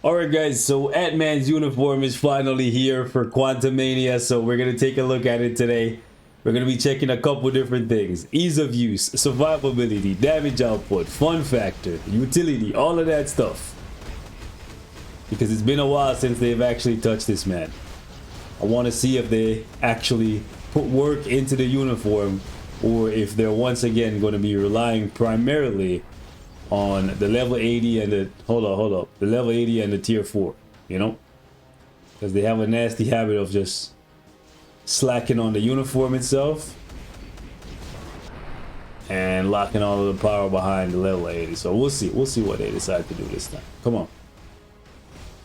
Alright guys, so Ant-Man's uniform is finally here for QUANTUMANIA, so we're going to take a look at it today. We're going to be checking a couple different things. Ease of use, survivability, damage output, fun factor, utility, all of that stuff. Because it's been a while since they've actually touched this man. I want to see if they actually put work into the uniform, or if they're once again going to be relying primarily on the level 80 and the hold up the level 80 and the tier 4, you know, because they have a nasty habit of just slacking on the uniform itself and locking all of the power behind the level 80. So we'll see what they decide to do this time. Come on,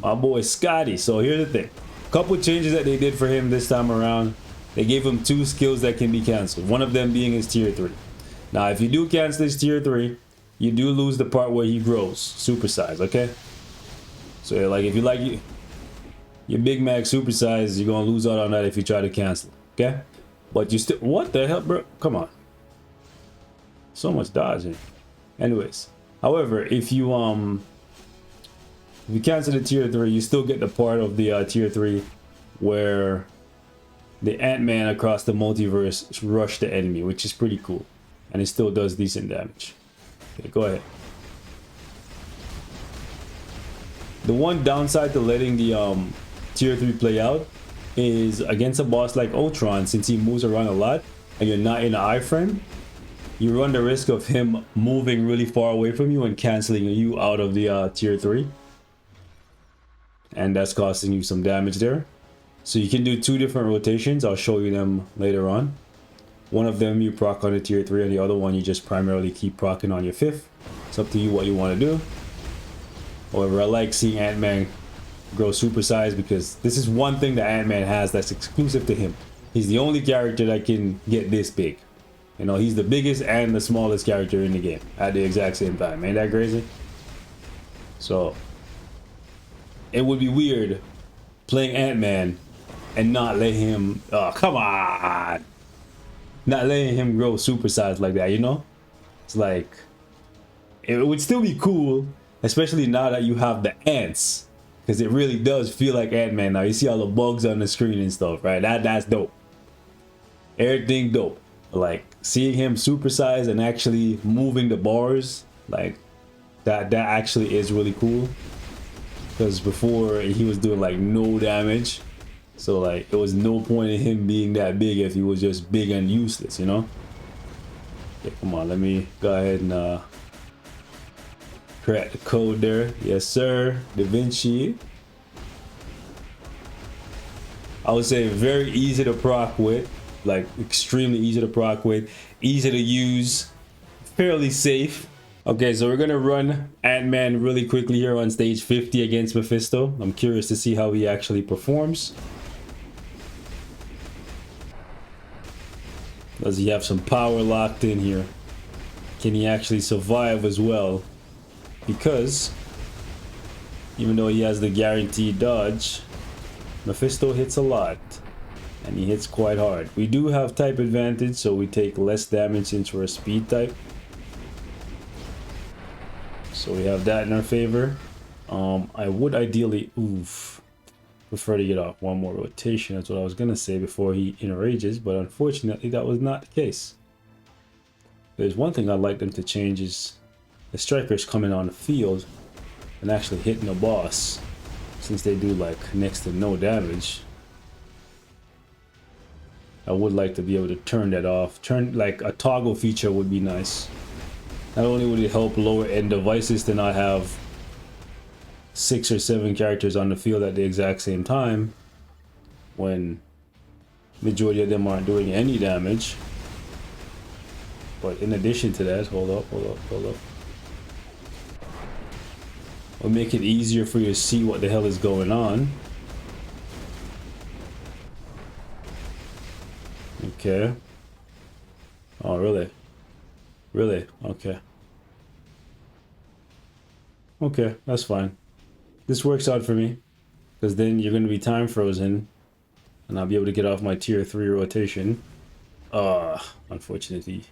my boy Scotty. So here's the thing, couple changes that they did for him this time around. They gave him 2 skills that can be canceled, one of them being his tier 3. Now if you do cancel his tier 3, you do lose the part where he grows supersize. Okay, so like if you like your Big Mac supersize, you're gonna lose out on that if you try to cancel. Okay, but you still, what the hell, bro? Come on, so much dodging. Anyways, however, if you cancel the tier 3, you still get the part of the tier 3 where the Ant-Man across the multiverse rush the enemy, which is pretty cool, and it still does decent damage. Okay, go ahead. The one downside to letting the tier 3 play out is against a boss like Ultron, since he moves around a lot and you're not in an iframe, you run the risk of him moving really far away from you and canceling you out of the tier 3, and that's costing you some damage there. So you can do 2 different rotations. I'll show you them later on. One of them you proc on the tier 3, and the other one you just primarily keep procking on your 5th. It's up to you what you want to do. However, I like seeing Ant-Man grow supersize, because this is one thing that Ant-Man has that's exclusive to him. He's the only character that can get this big. You know, he's the biggest and the smallest character in the game at the exact same time. Ain't that crazy? So it would be weird playing Ant-Man and not let him, oh come on, not letting him grow supersized like that, you know? It's like, it would still be cool, especially now that you have the ants, because it really does feel like Ant-Man now. You see all the bugs on the screen and stuff, right? That's dope. Everything dope. Like seeing him supersized and actually moving the bars, like that actually is really cool. Because before he was doing like no damage. So like it was no point in him being that big if he was just big and useless, you know? Okay, come on, let me go ahead and crack the code there. Yes sir, Da Vinci. I would say very easy to proc with, like extremely easy to proc with, easy to use, fairly safe. Okay, so we're gonna run Ant-Man really quickly here on stage 50 against Mephisto. I'm curious to see how he actually performs. Does he have some power locked in here? Can he actually survive as well? Because even though he has the guaranteed dodge, Mephisto hits a lot, and he hits quite hard. We do have type advantage, so we take less damage since we're a speed type. So we have that in our favor. I would ideally prefer to get off one more rotation. That's what I was gonna say before he enrages, but unfortunately that was not the case. There's one thing I'd like them to change is the strikers coming on the field and actually hitting the boss, since they do like next to no damage. I would like to be able to turn that off. Like a toggle feature would be nice. Not only would it help lower end devices to not have 6 or 7 characters on the field at the exact same time when majority of them aren't doing any damage, but in addition to that, hold up, it'll make it easier for you to see what the hell is going on. Okay. Oh really? Really? Okay. Okay, that's fine. This works out for me, because then you're going to be time frozen and I'll be able to get off my tier 3 rotation. Unfortunately,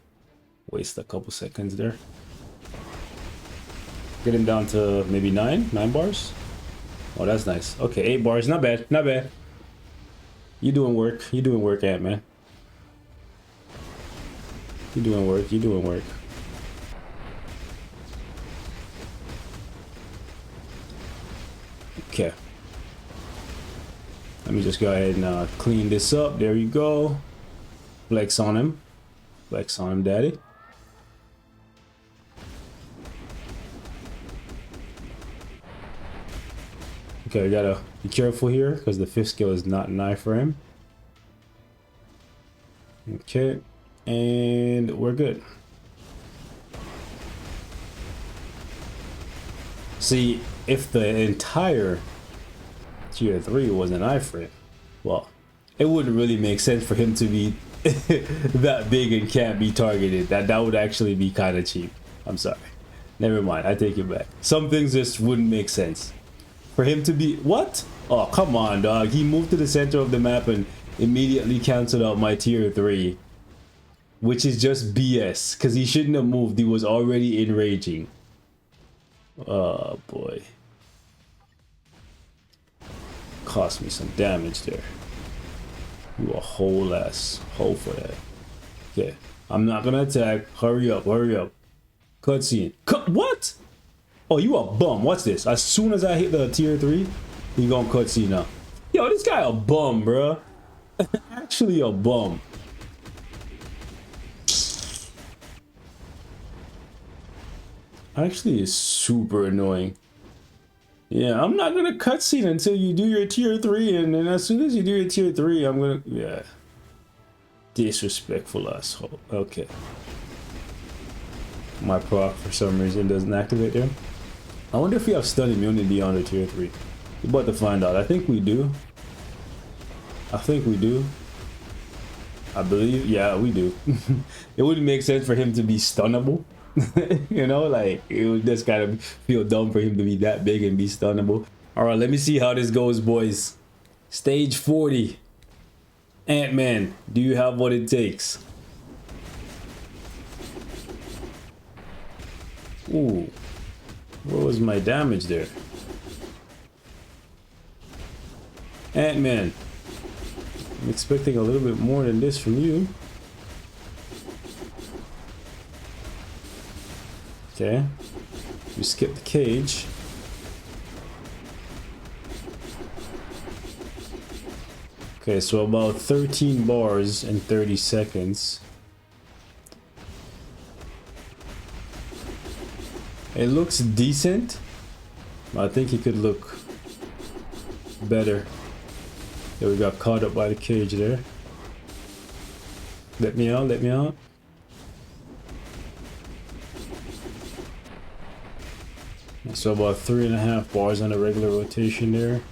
waste a couple seconds there. Get him down to maybe 9 bars. Oh, that's nice. Okay, 8 bars. Not bad. Not bad. You doing work. You doing work, Ant-Man. You doing work. You doing work. Okay. Let me just go ahead and clean this up. There you go. Flex on him. Flex on him, daddy. Okay, we gotta be careful here because the 5th skill is not an iframe. Okay, and we're good. See, if the entire tier 3 was an iframe, well, it wouldn't really make sense for him to be that big and can't be targeted. That would actually be kind of cheap. I'm sorry. Never mind, I take it back. Some things just wouldn't make sense. For him to be... What? Oh, come on, dog. He moved to the center of the map and immediately canceled out my tier 3. Which is just BS. Because he shouldn't have moved. He was already enraging. Oh, boy. Cost me some damage there. You a whole ass hole for that. Okay. I'm not going to attack. Hurry up. Hurry up. Cutscene. What? Oh, you a bum. Watch this. As soon as I hit the tier 3, you gonna cutscene now. Yo, this guy a bum, bruh. Actually a bum. Actually is super annoying. Yeah, I'm not gonna cutscene until you do your tier 3, and then as soon as you do your tier 3, I'm gonna... Yeah. Disrespectful asshole. Okay. My proc, for some reason, doesn't activate there. I wonder if we have stun immunity on the tier 3. We're about to find out. I think we do. I think we do. I believe, yeah, we do. It wouldn't make sense for him to be stunnable. You know, like, it would just kind of feel dumb for him to be that big and be stunnable. All right, let me see how this goes, boys. Stage 40. Ant-Man, do you have what it takes? Ooh. What was my damage there? Ant-Man. I'm expecting a little bit more than this from you. Okay. We skip the cage. Okay, so about 13 bars in 30 seconds. It looks decent. I think it could look better. Yeah, we got caught up by the cage there. Let me out, let me out. So about 3.5 bars on a regular rotation there.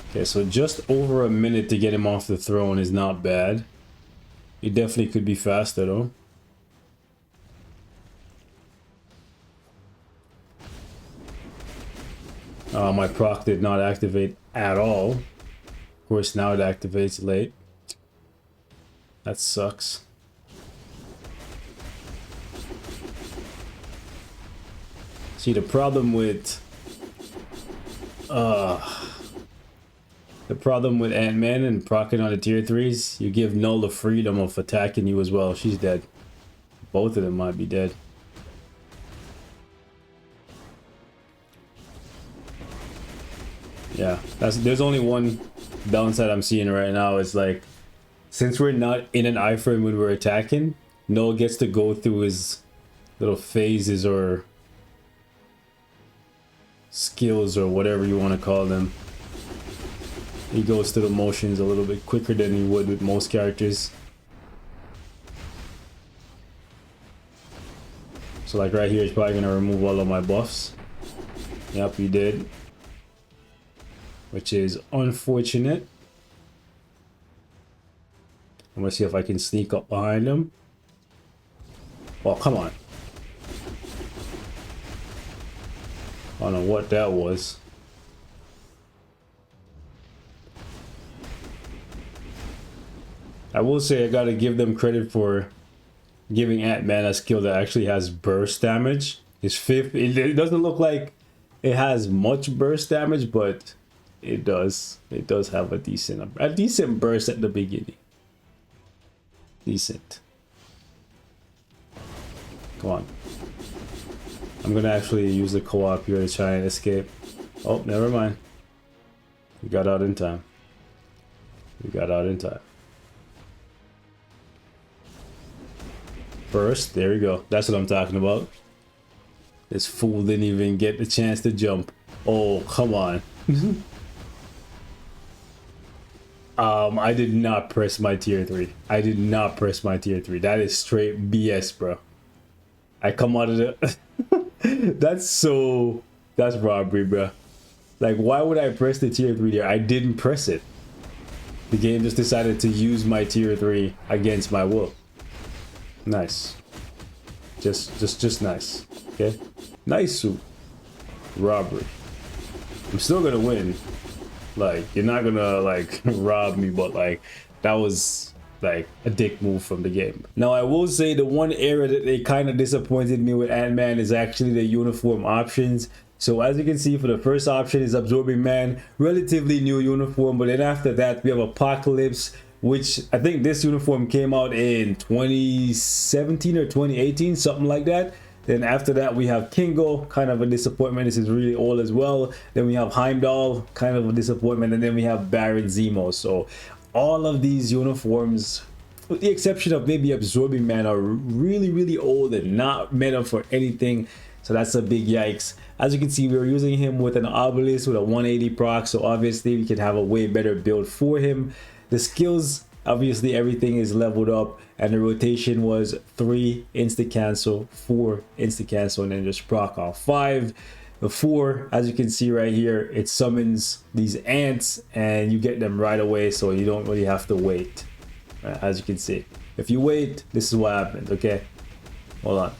Okay, so just over a minute to get him off the throne is not bad. It definitely could be faster though. My proc did not activate at all. Of course, now it activates late. That sucks. See, the problem with Ant-Man and proccing on the tier 3s, you give Knull the freedom of attacking you as well. She's dead. Both of them might be dead. Yeah, there's only one downside I'm seeing right now. It's like, since we're not in an iframe when we're attacking, Knull gets to go through his little phases or skills or whatever you want to call them. He goes through the motions a little bit quicker than he would with most characters. So like right here, he's probably gonna remove all of my buffs. Yep, he did. Which is unfortunate. I'm gonna see if I can sneak up behind him. Oh, come on. I don't know what that was. I will say I gotta give them credit for giving Ant-Man a skill that actually has burst damage. His fifth, it doesn't look like it has much burst damage, but it does. It does have a decent burst at the beginning. Decent. Come on. I'm gonna actually use the co-op here to try and escape. Oh, never mind. We got out in time. We got out in time. First, there we go. That's what I'm talking about. This fool didn't even get the chance to jump. Oh, come on. I did not press my tier 3. I did not press my tier 3. That is straight BS, bro. I come out of the... That's robbery, bro. Like, why would I press the tier 3 there? I didn't press it. The game just decided to use my tier 3 against my will. Nice. Just nice. Okay? Nice suit. Robbery. I'm still gonna win. Like, you're not gonna, like, rob me, but, like, that was, like, a dick move from the game. Now, I will say the one area that they kind of disappointed me with Ant-Man is actually the uniform options. So, as you can see, for the first option is Absorbing Man. Relatively new uniform, but then after that, we have Apocalypse, which I think this uniform came out in 2017 or 2018, something like that. Then after that, we have Kingo, kind of a disappointment. This is really old as well. Then we have Heimdall, kind of a disappointment. And then we have Baron Zemo. So all of these uniforms, with the exception of maybe Absorbing Man, are really old and not meant for anything. So that's a big yikes. As you can see, we're using him with an Obelisk with a 180 proc. So obviously we can have a way better build for him. The skills, obviously everything is leveled up, and the rotation was 3 insta cancel, 4 insta cancel, and then just proc on 5. The 4, as you can see right here, it summons these ants and you get them right away, so you don't really have to wait. As you can see, if you wait, this is what happens. Okay, hold on,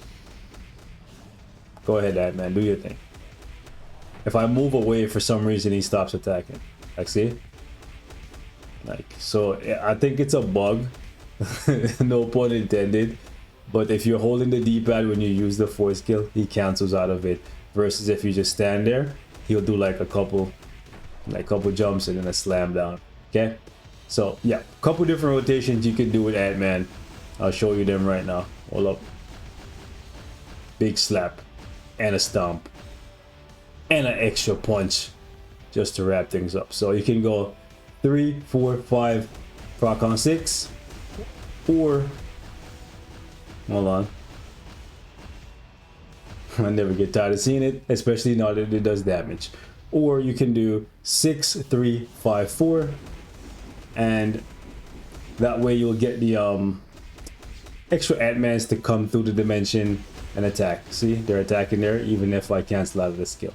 go ahead, Ant-Man, do your thing. If I move away for some reason, he stops attacking. Like, see? Like, so I think it's a bug. No pun intended. But if you're holding the D-pad when you use the 4 skill, he cancels out of it. Versus if you just stand there, he'll do like a couple jumps and then a slam down. Okay? So yeah, couple different rotations you can do with Ant-Man. I'll show you them right now. Hold up. Big slap. And a stomp. And an extra punch. Just to wrap things up. So you can go 3, 4, 5, proc on 6, or hold on. I never get tired of seeing it, especially now that it does damage. Or you can do 6, 3, 5, 4, and that way you'll get the extra Ant-Mans to come through the dimension and attack. See, they're attacking there, even if I cancel out of the skill.